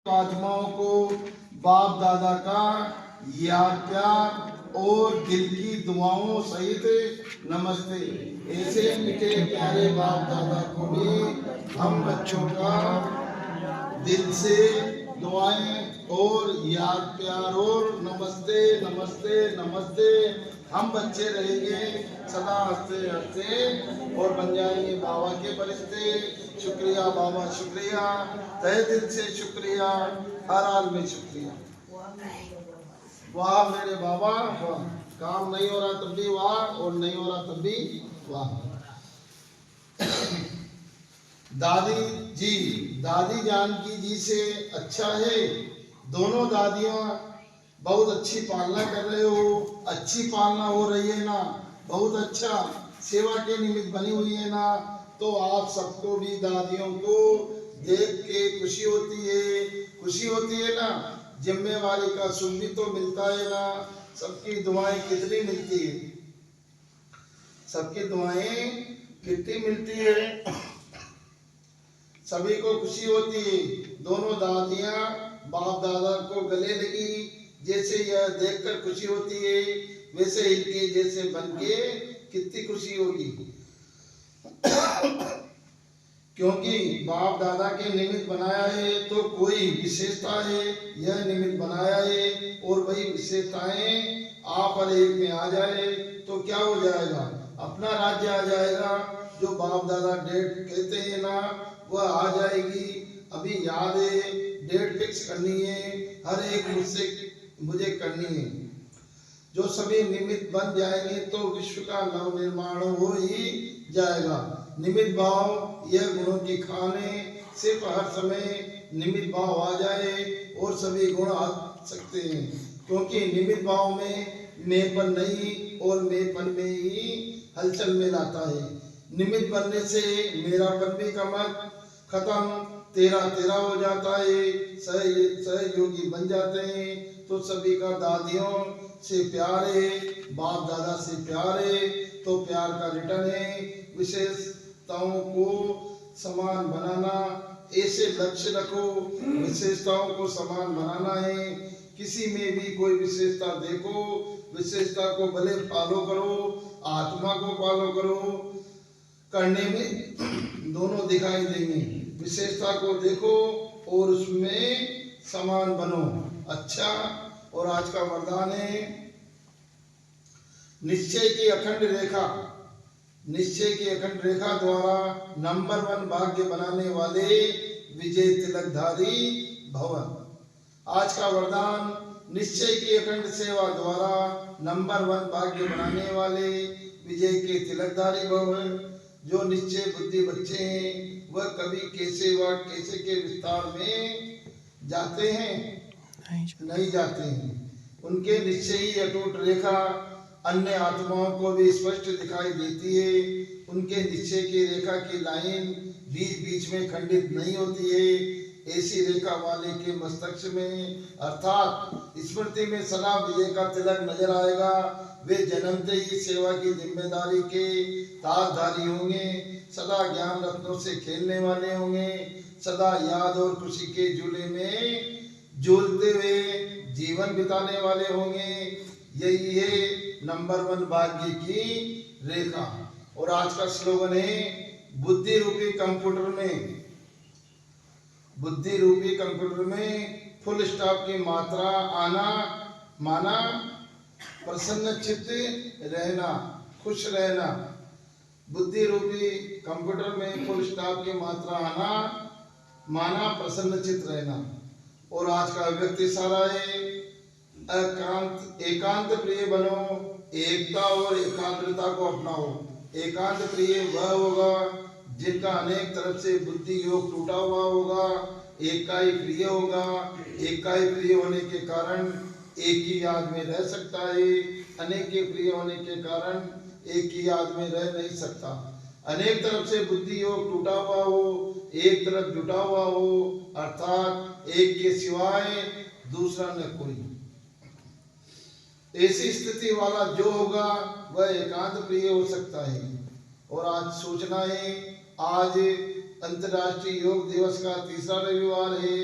आत्माओं को बाप दादा का याद प्यार और दिल की दुआओं सहित नमस्ते। ऐसे मीठे प्यारे बाप दादा को भी हम बच्चों का दिल से दुआएं और याद प्यार और नमस्ते नमस्ते नमस्ते। हम बच्चे रहेंगे सदा हंसते हंसते और बन जाएंगे बाबा के फरिश्ते। शुक्रिया बाबा, शुक्रिया, तहे दिल से शुक्रिया, हर हाल में शुक्रिया। वाह मेरे बाबा वाह, काम नहीं हो रहा तब भी वाह और नहीं हो रहा तब भी वाह। दादी जी, दादी जानकी जी से अच्छा है। दोनों दादियां बहुत अच्छी पालना कर रहे हो, अच्छी पालना हो रही है ना, बहुत अच्छा सेवा के निमित्त बनी हुई है ना। तो आप सबको भी दादियों को देख के खुशी होती है ना। जिम्मेवारी का सुख भी तो मिलता है ना। सबकी दुआएं कितनी मिलती है, सबकी दुआएं कितनी मिलती है, सभी को खुशी होती है। दोनों दादियां बाप दादा को गले लगी, जैसे यह देखकर खुशी होती है वैसे इनके जैसे बनके कितनी खुशी होगी। क्योंकि बाप दादा के निमित्त बनाया है तो कोई विशेषता है, यह निमित्त बनाया है और वही विशेषताएं आप और एक में आ जाए तो क्या हो जाएगा, अपना राज्य आ जाएगा। जो बाप दादा डेट कहते हैं ना वह आ जाएगी। अभी याद है, डेट फिक्स करनी है, हर एक मुझे करनी है। जो सभी निमित्त बन जाएंगे तो विश्व का नव निर्माण हो ही जाएगा। निमित्त भाव यह गुणों की खान है, सिर्फ हर समय निमित्त भाव आ जाए और सभी गुण आ सकते हैं। क्योंकि निमित्त भाव में मेपन नहीं और मेपन में ही हलचल में लाता है। निमित्त बनने से मेरापन भी खत्म, तेरा तेरा हो जाता है, सहयोगी बन जाते हैं। तो सभी का दादियों से प्यार है, बाप दादा से प्यार है, तो प्यार का रिटर्न है विशेषताओं को समान बनाना। ऐसे लक्ष्य रखो, विशेषताओं को समान बनाना है। किसी में भी कोई विशेषता देखो, विशेषता को भले फॉलो करो, आत्मा को फॉलो करो, करने में दोनों दिखाई देंगे। विशेषता को देखो और उसमें समान बनो। अच्छा, और आज का वरदान है निश्चय की अखंड रेखा। निश्चय की अखंड रेखा द्वारा नंबर 1 भाग्य बनाने वाले विजय तिलकधारी भवन। आज का वरदान निश्चय की अखंड सेवा द्वारा नंबर 1 भाग्य बनाने वाले विजय के तिलकधारी भवन। जो निश्चय बुद्धि बच्चे हैं वह कभी कैसे व कैसे के विस्तार में जाते हैं, नहीं जाते हैं। उनके निश्चय ही अटूट रेखा अन्य आत्माओं को भी स्पष्ट दिखाई देती है। उनके निश्चय की रेखा की लाइन बीच बीच में खंडित नहीं होती है। ऐसी रेखा वाले के मस्तक में अर्थात स्मृति में सदा विजय का तिलक नजर आएगा। वे जन्मते ही सेवा की जिम्मेदारी के ताजधारी होंगे, सदा ज्ञान रत्नों से खेलने वाले होंगे, सदा याद और खुशी के झूले में झूलते हुए जीवन बिताने वाले होंगे। यही है नंबर 1 भाग्य की रेखा। और आज का स्लोगन है बुद्धि रूपी कंप्यूटर में फुल स्टॉप की मात्रा आना माना प्रसन्न चित्त रहना, खुश रहना। बुद्धि रूपी कंप्यूटर में फुल स्टॉप की मात्रा आना माना प्रसन्न चित्त रहना। और आज का व्यक्ति सारा है एकांत प्रिय बनो, एकता और एकाग्रता को अपनाओ। एकांत प्रिय वह होगा जिनका अनेक तरफ से बुद्धि योग टूटा हुआ होगा। एकाई प्रिय होगा, एकाई प्रिय होने के कारण एक ही याद में रह सकता है, अनेक के प्रिय होने के कारण एक ही याद में रह नहीं सकता। अनेक तरफ से बुद्धि योग टूटा हुआ हो, एक तरफ जुटा हुआ हो, अर्थात एक के सिवाय दूसरा न कोई। ऐसी स्थिति वाला जो होगा वह एकांत प्रिय हो सकता है। और आज सोचना है, आज अंतर्राष्ट्रीय योग दिवस का तीसरा रविवार है।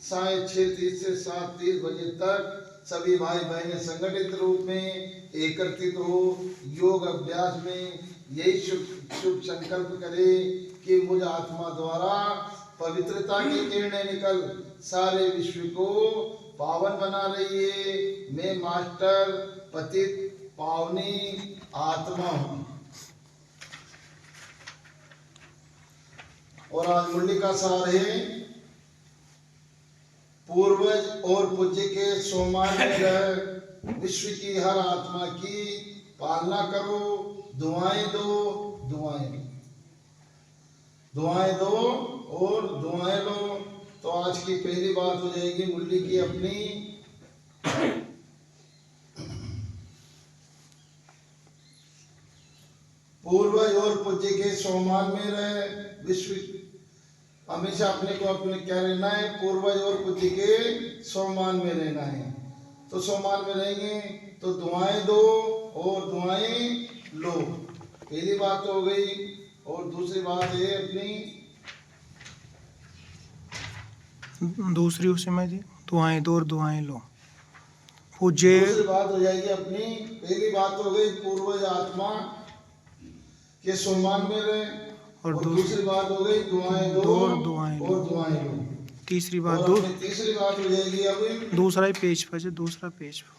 साय 6:30 से 7:30 बजे तक सभी भाई बहनें संगठित रूप में एकत्रित हो योग अभ्यास में यही शुभ संकल्प करें कि मुझ आत्मा द्वारा पवित्रता की किरणें निकल सारे विश्व को पावन बना रही है। मैं मास्टर पतित पावनी आत्मा हूँ। और आज मुरली का सार है, पूर्वज और पूज्य के सोमान में रह विश्व की हर आत्मा की पालना करो, दुआएं दो, दुआएं दो और दुआएं लो। तो आज की पहली बात हो जाएगी मुरली की अपनी, पूर्वज और पूज्य के सोमान में रहे विश्व, हमेशा अपने को अपने क्या रहना है, पूर्वज और पूज्य के सोमान में रहना है। तो सोमान में रहेंगे तो दुआएं दो और दुआएं लो, पहली बात तो हो गई। और दूसरी बात है अपनी, दूसरी उसे में दुआएं दो और दुआएं लो। पूज्य दूसरी बात हो जाएगी अपनी, पहली बात हो गई पूर्वज आत्मा के सम्मान में रहे, और दूसरी बात हो गई दुआएं दो और दुआएं लो। तीसरी बात तीसरी बात हो जाएगी अब दूसरा ही पेज पर, दूसरा पेज पर,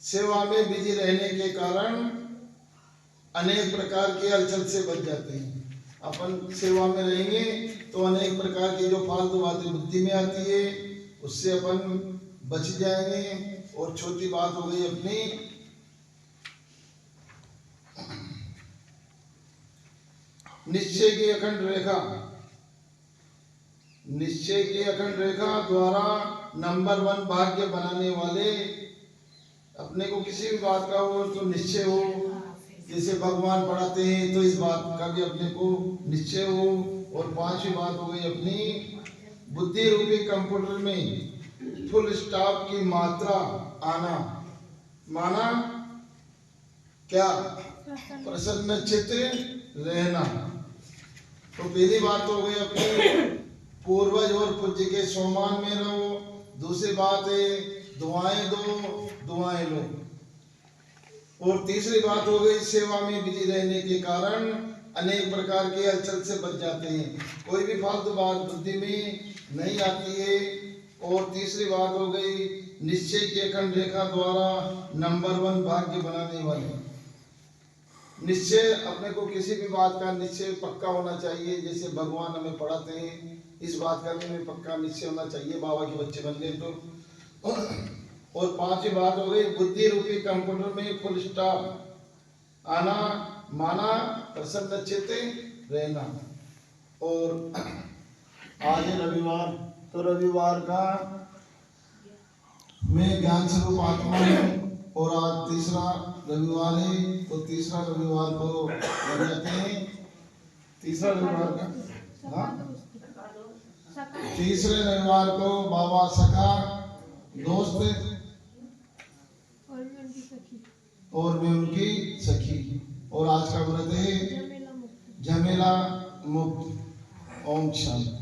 सेवा में बिजी रहने के कारण अनेक प्रकार के हलचल से बच जाते हैं। अपन सेवा में रहेंगे तो अनेक प्रकार की जो फालतू बातें बुद्धि में आती है उससे अपन बच जाएंगे। और छोटी बात हो गई अपनी, निश्चय की अखंड रेखा, निश्चय की अखंड रेखा द्वारा नंबर 1 भाग्य बनाने वाले, अपने को किसी भी बात का हो तो निश्चय हो, जैसे भगवान पढ़ाते हैं तो इस बात का भी अपने को निश्चय हो। और पांचवी बात हो गई अपनी, बुद्धि रूपी कंप्यूटर में फुल स्टॉप की मात्रा आना, माना क्या, प्रसन्न चित्त रहना। तो पहली बात हो गई अपनी, पूर्वज और पूज्य के सम्मान में रहो। दूसरी बात है दुआएं दो, दुआएं लो। और तीसरी बात हो गई, सेवा में बिजी रहने के कारण अनेक प्रकार के हलचल से बच जाते हैं, कोई भी फालतू बात बुद्धि में नहीं आती है। और तीसरी बात हो गई, निश्चय की अखंड रेखा द्वारा नंबर 1 भाग्य बनाने वाले। निश्चय, अपने को किसी भी बात का निश्चय पक्का होना चाहिए, जैसे भगवान हमें पढ़ाते हैं इस बात करने में पक्का निश्चय होना चाहिए, बाबा के बच्चे बन गए तो। और पांचवी बात हो गई, बुद्धि रूपी कंप्यूटर में फुल स्टॉप आना, माना प्रसन्न चित्त रहना। और आज है रविवार, तो रविवार का मैं ज्ञान स्वरूप आत्मा हूँ और आज तीसरा रविवार है, तो तीसरा रविवार को जाते हैं, तीसरा रविवार का, हाँ, तीसरे रविवार को बाबा सखा दोस्त और मैं उनकी सखी। और आज का व्रत है झमेला मुक्त। ओम शांति।